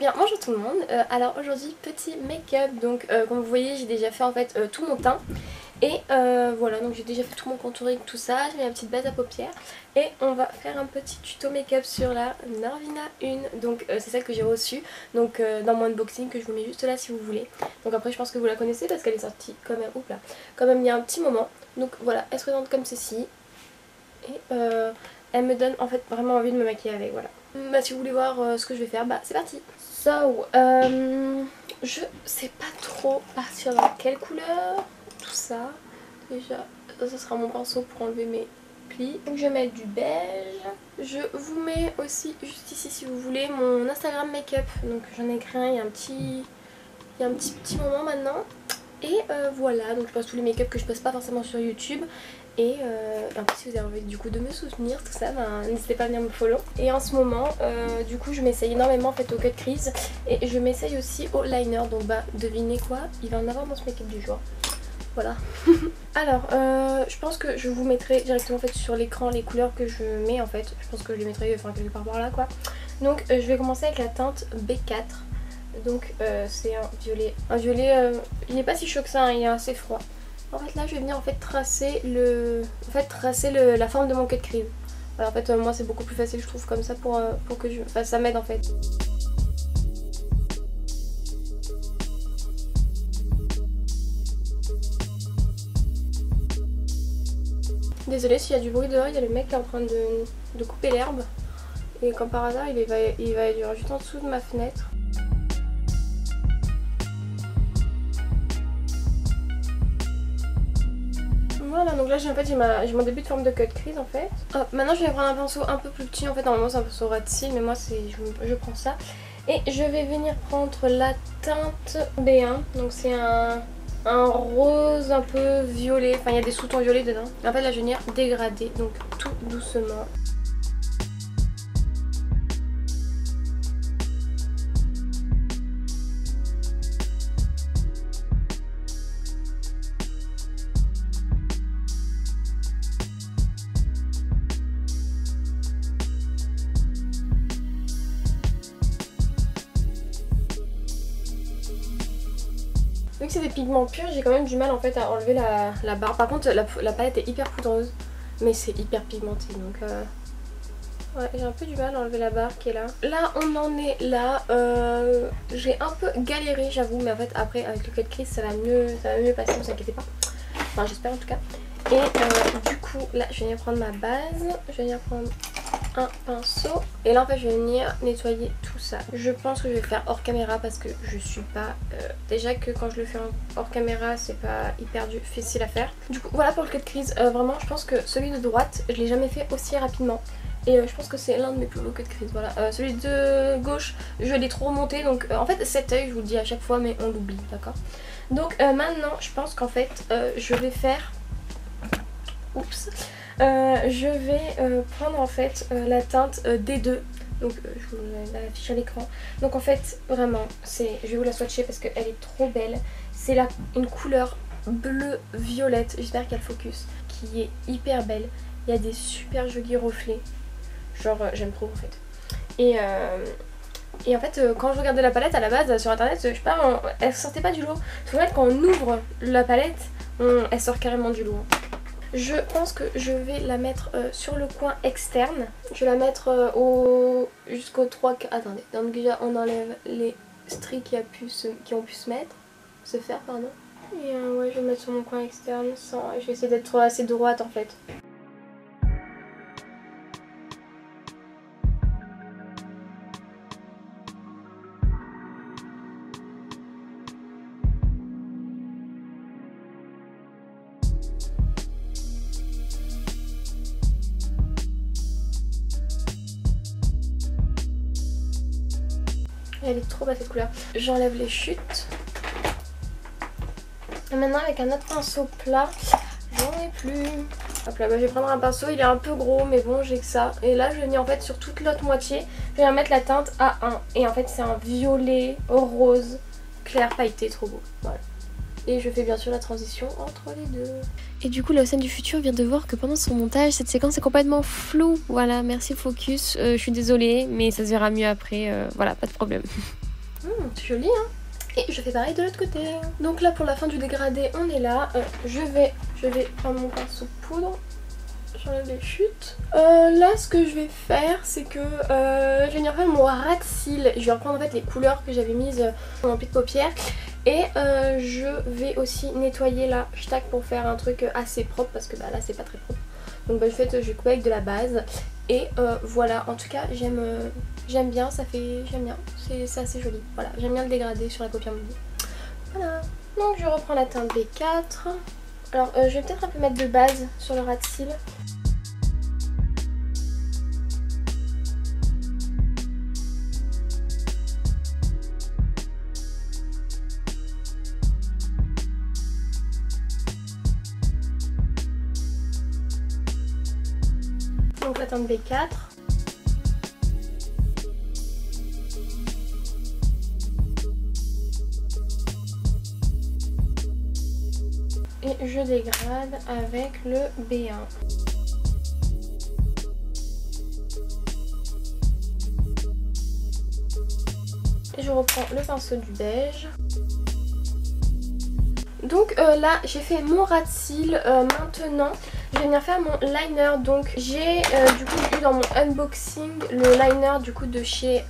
bien bonjour tout le monde, alors aujourd'hui petit make-up, donc comme vous voyez j'ai déjà fait en fait tout mon teint. Et voilà, donc j'ai déjà fait tout mon contouring, tout ça, j'ai mis ma petite base à paupières. Et on va faire un petit tuto make-up sur la Narvina 1, donc c'est celle que j'ai reçue, donc dans mon unboxing que je vous mets juste là si vous voulez. Donc après je pense que vous la connaissez parce qu'elle est sortie quand même, oups là, quand même il y a un petit moment. Donc voilà, elle se présente comme ceci. Et elle me donne en fait vraiment envie de me maquiller avec, voilà. Bah si vous voulez voir ce que je vais faire, bah c'est parti. So, je sais pas trop partir dans quelle couleur, tout ça. Déjà, ça sera mon pinceau pour enlever mes plis. Donc je vais mettre du beige. Je vous mets aussi juste ici si vous voulez mon Instagram make-up. Donc j'en ai créé un il y a un petit moment maintenant. Et voilà, donc je poste tous les make-up que je poste pas forcément sur YouTube. Et en plus si vous avez envie du coup de me soutenir, tout ça, ben, n'hésitez pas à venir me follow. Et en ce moment, du coup je m'essaye énormément en fait au cut crease. Et je m'essaye aussi au liner, donc bah devinez quoi, il va en avoir dans ce make-up du jour. Voilà. Alors, je pense que je vous mettrai directement en fait sur l'écran les couleurs que je mets en fait. Je pense que je les mettrai enfin, quelque part par là quoi. Donc je vais commencer avec la teinte B4. Donc c'est un violet. Un violet, il n'est pas si chaud que ça, hein, il est assez froid. En fait là je vais venir en fait tracer la forme de mon cut crease. Alors, en fait moi c'est beaucoup plus facile je trouve comme ça pour que je... Enfin ça m'aide en fait. Désolée s'il y a du bruit dehors, il y a le mec qui est en train de couper l'herbe. Et comme par hasard il va être juste en dessous de ma fenêtre. Voilà, donc là j'ai mon début de forme de cut crease en fait. Hop, maintenant je vais prendre un pinceau un peu plus petit, en fait normalement c'est un pinceau rat cils mais moi je prends ça. Et je vais venir prendre la teinte B1, donc c'est un rose un peu violet, enfin il y a des sous-tons violets dedans. En fait là je vais venir dégrader, donc tout doucement. Vu que c'est des pigments purs, j'ai quand même du mal en fait à enlever la barre. Par contre la palette est hyper poudreuse, mais c'est hyper pigmenté donc ouais, j'ai un peu du mal à enlever la barre qui est là. Là on en est là, j'ai un peu galéré j'avoue, mais en fait après avec le cut crease ça va mieux passer, ne vous inquiétez pas. Enfin j'espère en tout cas. Et du coup là je vais venir prendre ma base, je vais venir prendre un pinceau et là en fait je vais venir nettoyer tout ça. Je pense que je vais faire hors caméra parce que je suis pas déjà que quand je le fais hors caméra c'est pas hyper facile à faire. Du coup voilà pour le cut crease, vraiment je pense que celui de droite je l'ai jamais fait aussi rapidement et je pense que c'est l'un de mes plus beaux cut crease. Voilà, celui de gauche je l'ai trop remonté donc en fait cet œil je vous le dis à chaque fois mais on l'oublie, d'accord. Donc maintenant je pense qu'en fait je vais faire je vais prendre en fait la teinte D2. Donc je vous l'affiche à l'écran. Donc en fait vraiment je vais vous la swatcher parce qu'elle est trop belle. C'est une couleur bleu violette, j'espère qu'il y a le focus, qui est hyper belle. Il y a des super jolis reflets. Genre j'aime trop en fait. Et en fait quand je regardais la palette à la base sur internet, je sais pas, elle sortait pas du lot. En fait quand on ouvre la palette, elle sort carrément du lot. Je pense que je vais la mettre sur le coin externe. Je vais la mettre jusqu'au 3... Attendez, donc déjà on enlève les stries qui ont pu se faire, pardon. Et ouais, je vais mettre sur mon coin externe. Je vais essayer d'être assez droite en fait. Elle est trop belle cette couleur. J'enlève les chutes. Et maintenant avec un autre pinceau plat, j'en ai plus. Hop là, bah, je vais prendre un pinceau, il est un peu gros mais bon j'ai que ça. Et là je vais venir en fait sur toute l'autre moitié, je vais mettre la teinte A1. Et en fait c'est un violet rose clair pailleté, trop beau. Voilà. Et je fais bien sûr la transition entre les deux. Et du coup la scène du futur vient de voir que pendant son montage cette séquence est complètement floue. Voilà, merci focus, je suis désolée mais ça se verra mieux après, voilà, pas de problème. C'est joli hein. Et je fais pareil de l'autre côté. Donc là pour la fin du dégradé on est là. Je vais prendre mon pinceau poudre. J'enlève les chutes. Là ce que je vais faire c'est que je vais venir faire mon ras de cils. Je vais reprendre en fait les couleurs que j'avais mises dans mon pli de paupières. Et je vais aussi nettoyer la stack pour faire un truc assez propre parce que bah, là c'est pas très propre. Donc bah, en fait je vais couper avec de la base. Et voilà, en tout cas j'aime bien, j'aime bien, c'est assez joli. Voilà, j'aime bien le dégradé sur la paupière mobile. Voilà, donc je reprends la teinte B4. Alors je vais peut-être un peu mettre de base sur le ras de cils. Donc la teinte B4. Et je dégrade avec le B1. Et je reprends le pinceau du beige. Donc là j'ai fait mon ras de cils. Maintenant je vais venir faire mon liner. Donc j'ai du coup eu dans mon unboxing le liner du coup de chez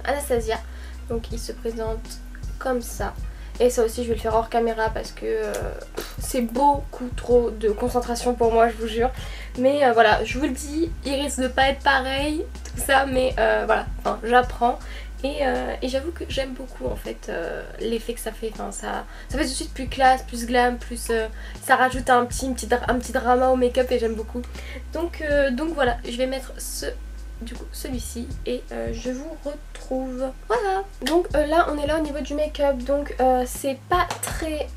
Anastasia. Donc il se présente comme ça. Et ça aussi je vais le faire hors caméra parce que c'est beaucoup trop de concentration pour moi, je vous jure. Mais voilà, je vous le dis, il risque de pas être pareil, tout ça, mais voilà, enfin, j'apprends. Et j'avoue que j'aime beaucoup en fait l'effet que ça fait. Enfin, ça fait tout de suite plus classe, plus glam, plus ça rajoute un petit drama au make-up et j'aime beaucoup. Donc voilà, je vais mettre celui-ci et je vous retrouve. Voilà. Donc là on est là au niveau du make-up. Donc c'est pas très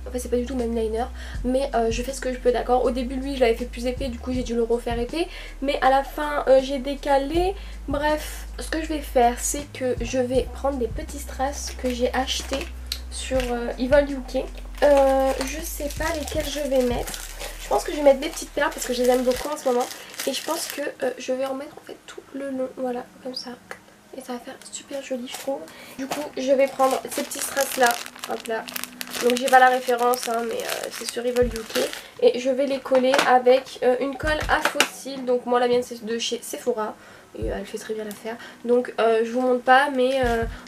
enfin c'est pas du tout même liner, mais je fais ce que je peux, d'accord. Au début lui je l'avais fait plus épais, du coup j'ai dû le refaire épais, mais à la fin j'ai décalé. Bref, ce que je vais faire c'est que je vais prendre des petits strass que j'ai achetés sur Evil UK. Je sais pas lesquels je vais mettre. Je pense que je vais mettre des petites perles parce que je les aime beaucoup en ce moment. Et je pense que je vais en mettre en fait tout le long, voilà, comme ça. Et ça va faire super joli je trouve. Du coup je vais prendre ces petits strass là, hop là. Donc j'ai pas la référence hein, mais c'est sur Evil UK. Et je vais les coller avec une colle à faux cils. Donc moi la mienne c'est de chez Sephora. Et elle fait très bien l'affaire. Donc je vous montre pas mais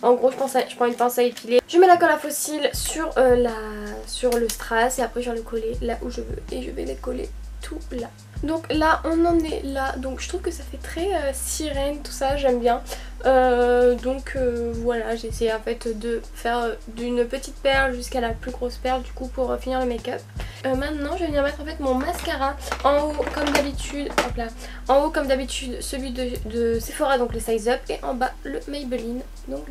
en gros je prends une pince à épiler. Je mets la colle à faux cils sur le strass et après je vais le coller là où je veux. Et je vais les coller tout là. Donc là on en est là, donc je trouve que ça fait très sirène tout ça, j'aime bien. Voilà, j'ai essayé en fait de faire d'une petite perle jusqu'à la plus grosse perle du coup pour finir le make-up. Maintenant je vais venir mettre en fait mon mascara en haut comme d'habitude, hop là, en haut comme d'habitude celui de Sephora, donc le Size Up, et en bas le Maybelline, donc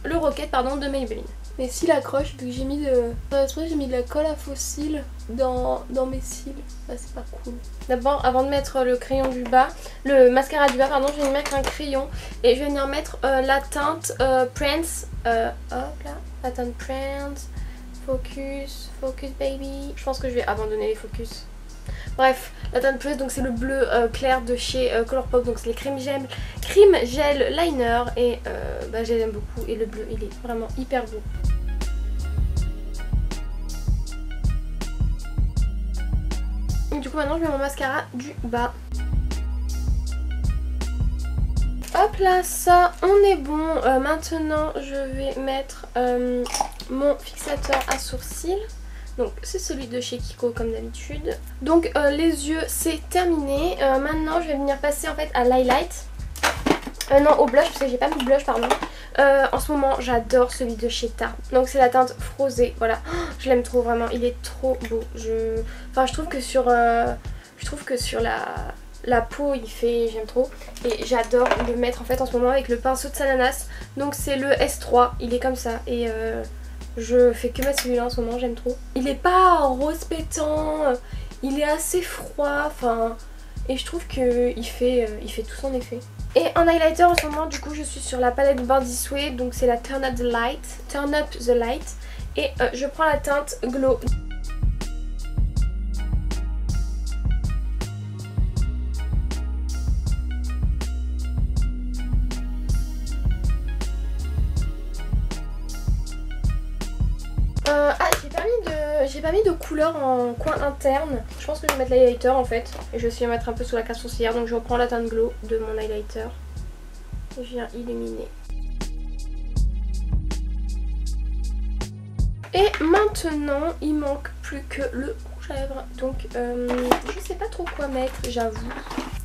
le Rocket pardon de Maybelline. Mais s'il accroche, vu que j'ai mis de la colle à faux cils dans mes cils, bah, c'est pas cool. D'abord, avant de mettre le crayon du bas, le mascara du bas, pardon, je vais venir mettre un crayon et je vais venir mettre la teinte Prince, hop là, la teinte Prince, Focus Baby. Je pense que je vais abandonner les focus. Bref, la teinte Prince, donc c'est le bleu clair de chez Colourpop, donc c'est les crème gel liner et bah, je les aime beaucoup et le bleu il est vraiment hyper beau. Et du coup maintenant je mets mon mascara du bas. Hop là, ça on est bon. Maintenant je vais mettre mon fixateur à sourcils. Donc c'est celui de chez Kiko comme d'habitude. Donc les yeux c'est terminé. Maintenant je vais venir passer en fait à l'highlight. Non, au blush parce que j'ai pas mis de blush pardon. En ce moment j'adore celui de chez Tarte. Donc c'est la teinte Frosée, voilà. Oh, je l'aime trop vraiment, il est trop beau. Enfin je trouve que sur la peau il fait, j'aime trop. Et j'adore le mettre en fait en ce moment avec le pinceau de Sananas. Donc c'est le S3, il est comme ça. Et je fais que mettre celui-là en ce moment, j'aime trop. Il est pas rose pétant, il est assez froid, enfin... Et je trouve qu'il fait tout son effet. Et en highlighter en ce moment du coup je suis sur la palette Bandit Sway. Donc c'est la Turn Up the Light. Et je prends la teinte Glow. j'ai pas mis de couleur en coin interne. Je pense que je vais mettre l'highlighter en fait. Et je vais aussi mettre un peu sous la carte sourcilière. Donc je reprends la teinte glow de mon highlighter. Et je viens illuminer. Et maintenant, il manque plus que le rouge à lèvres. Donc je sais pas trop quoi mettre, j'avoue.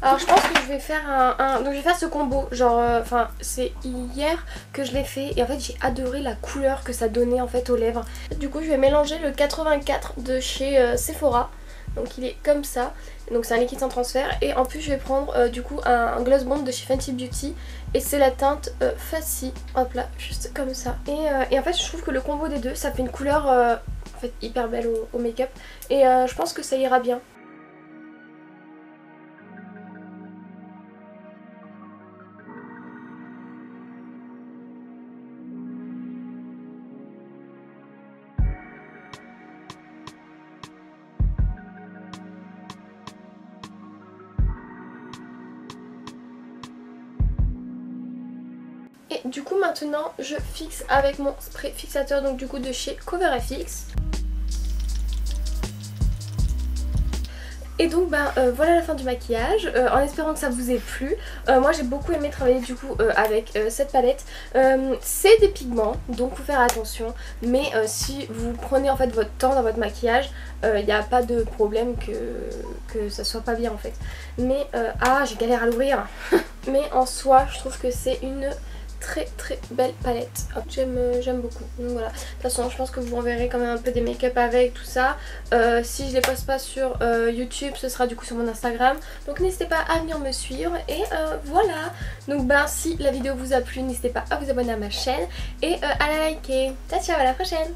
Alors je pense que je vais faire donc je vais faire ce combo. Genre, enfin c'est hier que je l'ai fait. Et en fait j'ai adoré la couleur que ça donnait en fait aux lèvres. Du coup je vais mélanger le 84 de chez Sephora. Donc il est comme ça. Donc c'est un liquide sans transfert. Et en plus je vais prendre du coup un gloss bomb de chez Fenty Beauty. Et c'est la teinte Faci. Hop là, juste comme ça. Et en fait je trouve que le combo des deux ça fait une couleur en fait hyper belle au make-up. Et je pense que ça ira bien. Et du coup maintenant je fixe avec mon spray fixateur donc du coup de chez CoverFX. Et donc voilà la fin du maquillage, en espérant que ça vous ait plu. Moi j'ai beaucoup aimé travailler du coup avec cette palette. C'est des pigments donc faut faire attention, mais si vous prenez en fait votre temps dans votre maquillage, il n'y a pas de problème que ça soit pas bien en fait. Mais j'ai galère à l'ouvrir. Mais en soi je trouve que c'est une très belle palette. J'aime beaucoup. Donc voilà. De toute façon je pense que vous enverrez quand même un peu des make-up avec tout ça. Si je les poste pas sur YouTube, ce sera du coup sur mon Instagram. Donc n'hésitez pas à venir me suivre. Et voilà. Donc si la vidéo vous a plu, n'hésitez pas à vous abonner à ma chaîne et à la liker. Ciao ciao, à la prochaine.